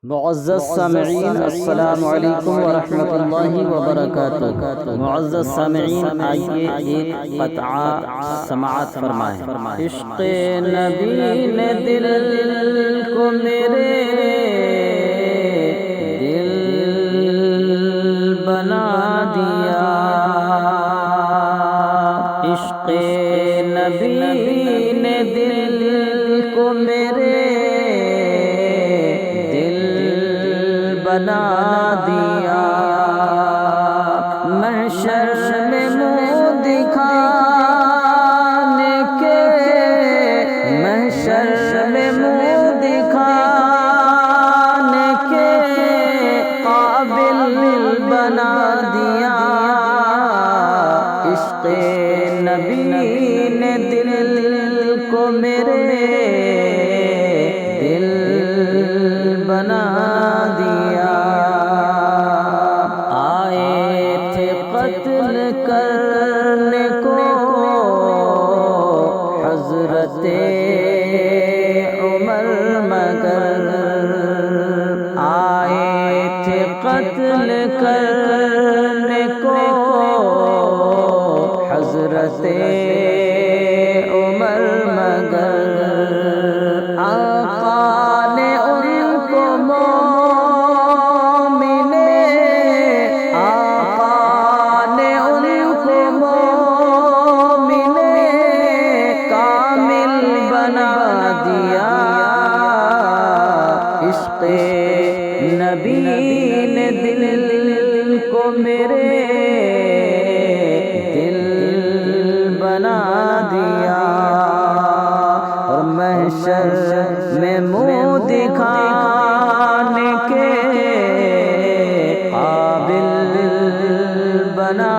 معزز سامعین السلام علیکم ورحمۃ اللہ وبرکاتہ۔ معزز سامعین، آئیے ایک قطعہ سماعت فرمائیں۔ عشق نبی نے دل کو میرے دل بنا دیا، عشق نبی نے دل کو میرے بنا دیا، محشر میں منہ دکھانے کے، محشر میں منہ دکھانے کے قابل بنا دیا، عشق نبی نے دل کو میرے دل بنا دیا۔ قتل کرنے کو حضرت عمر مگر آئے تھے، قتل کرنے کو حضرت عمر مگر آقا نے ان کو نبی نے دل کو میرے دل بنا دیا، اور محشر میں منہ دکھانے کے قابل بنا